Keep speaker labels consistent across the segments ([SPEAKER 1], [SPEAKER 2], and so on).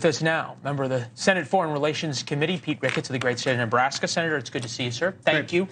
[SPEAKER 1] With us now, member of the Senate Foreign Relations Committee, Pete Ricketts of the great state of Nebraska. Senator, it's good to see you, sir. Thank you.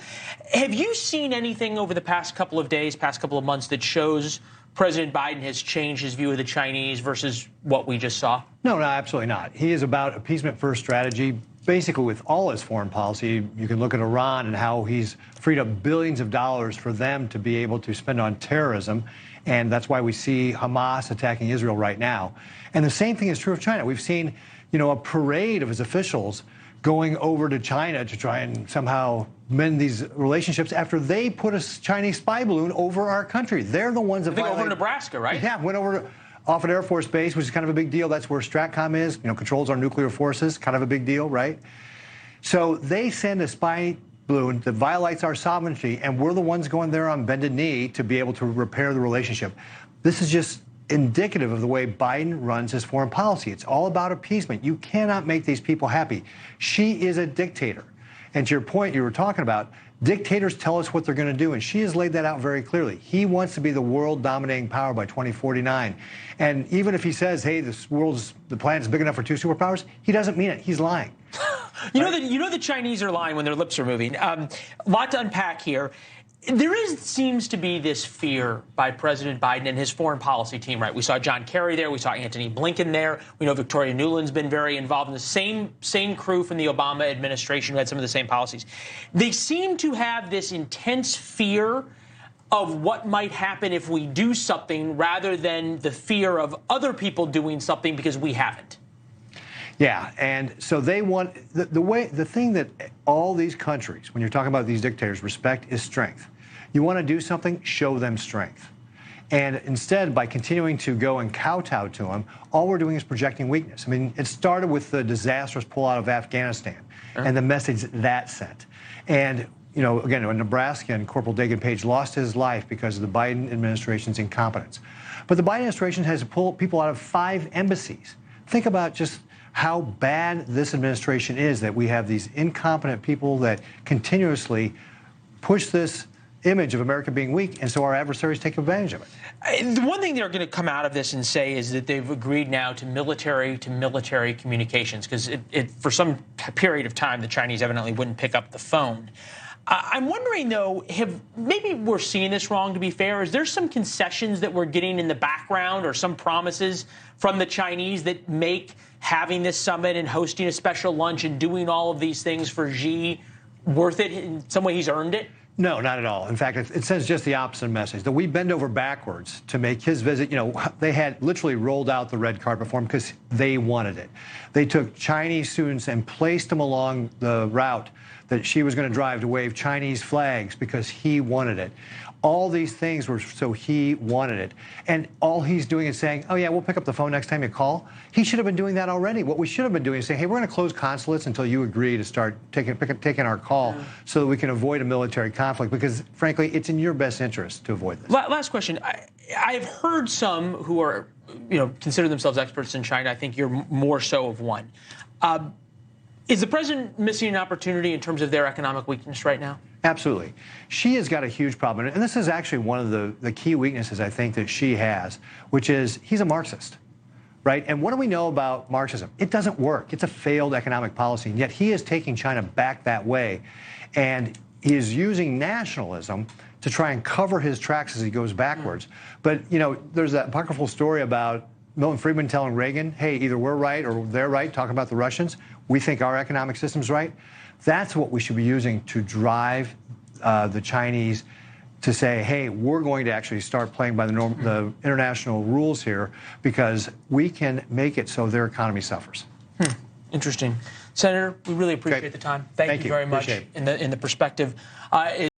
[SPEAKER 1] Have you seen anything over the past couple of days, past couple of months that shows President Biden has changed his view of the Chinese versus what we just saw?
[SPEAKER 2] No, absolutely not. He is about appeasement-first strategy. Basically, with all his foreign policy, you can look at Iran and how he's freed up billions of dollars for them to be able to spend on terrorism. And that's why we see Hamas attacking Israel right now. And the same thing is true of China. We've seen, a parade of his officials going over to China to try and somehow mend these relationships after they put a Chinese spy balloon over our country. They're the ones that violated.
[SPEAKER 1] Over Nebraska, right?
[SPEAKER 2] Yeah, went over off at Air Force Base, which is kind of a big deal. That's where STRATCOM is, controls our nuclear forces, kind of a big deal, right? So they send a spy balloon that violates our sovereignty, and we're the ones going there on bended knee to be able to repair the relationship. This is just indicative of the way Biden runs his foreign policy. It's all about appeasement. You cannot make these people happy. She is a dictator. And to your point you were talking about, dictators tell us what they're going to do, and she has laid that out very clearly. He wants to be the world dominating power by 2049. And even if he says, hey, the planet's big enough for two superpowers, he doesn't mean it. He's lying.
[SPEAKER 1] You know the Chinese are lying when their lips are moving. A lot to unpack here. Seems to be this fear by President Biden and his foreign policy team, right? We saw John Kerry there. We saw Antony Blinken there. We know Victoria Nuland's been very involved in the same crew from the Obama administration who had some of the same policies. They seem to have this intense fear of what might happen if we do something rather than the fear of other people doing something because we haven't.
[SPEAKER 2] Yeah, and so they want the thing that all these countries, when you're talking about these dictators, respect is strength. You want to do something, show them strength. And instead, by continuing to go and kowtow to them, all we're doing is projecting weakness. I mean, it started with the disastrous pullout of Afghanistan and the message that sent. And, again, in Nebraska, and Corporal Dagan Page lost his life because of the Biden administration's incompetence. But the Biden administration has pulled people out of 5 embassies. Think about just how bad this administration is, that we have these incompetent people that continuously push this image of America being weak, and so our adversaries take advantage of it.
[SPEAKER 1] The one thing they're going to come out of this and say is that they've agreed now to military communications, because for some period of time, the Chinese evidently wouldn't pick up the phone. I'm wondering, though, maybe we're seeing this wrong, to be fair. Is there some concessions that we're getting in the background or some promises from the Chinese that make having this summit and hosting a special lunch and doing all of these things for Xi worth it? In some way, he's earned it?
[SPEAKER 2] No, not at all. In fact, it sends just the opposite message, that we bend over backwards to make his visit. They had literally rolled out the red carpet for him because they wanted it. They took Chinese students and placed them along the route that she was going to drive to wave Chinese flags because he wanted it. All these things were so he wanted it. And all he's doing is saying, oh, yeah, we'll pick up the phone next time you call. He should have been doing that already. What we should have been doing is saying, hey, we're going to close consulates until you agree to start taking our call so that we can avoid a military conflict, because, frankly, it's in your best interest to avoid this.
[SPEAKER 1] Last question. I've heard some who are, consider themselves experts in China. I think you're more so of one. Is the president missing an opportunity in terms of their economic weakness right now?
[SPEAKER 2] Absolutely. She has got a huge problem. And this is actually one of the key weaknesses, I think, that she has, which is he's a Marxist, right? And what do we know about Marxism? It doesn't work. It's a failed economic policy. And yet he is taking China back that way. And he is using nationalism to try and cover his tracks as he goes backwards. But, there's that apocryphal story about Milton Friedman telling Reagan, hey, either we're right or they're right, talking about the Russians. We think our economic system's right. That's what we should be using to drive the Chinese to say, hey, we're going to actually start playing by the international rules here, because we can make it so their economy suffers.
[SPEAKER 1] Interesting. Senator, we really appreciate the time. Thank you very much in the perspective.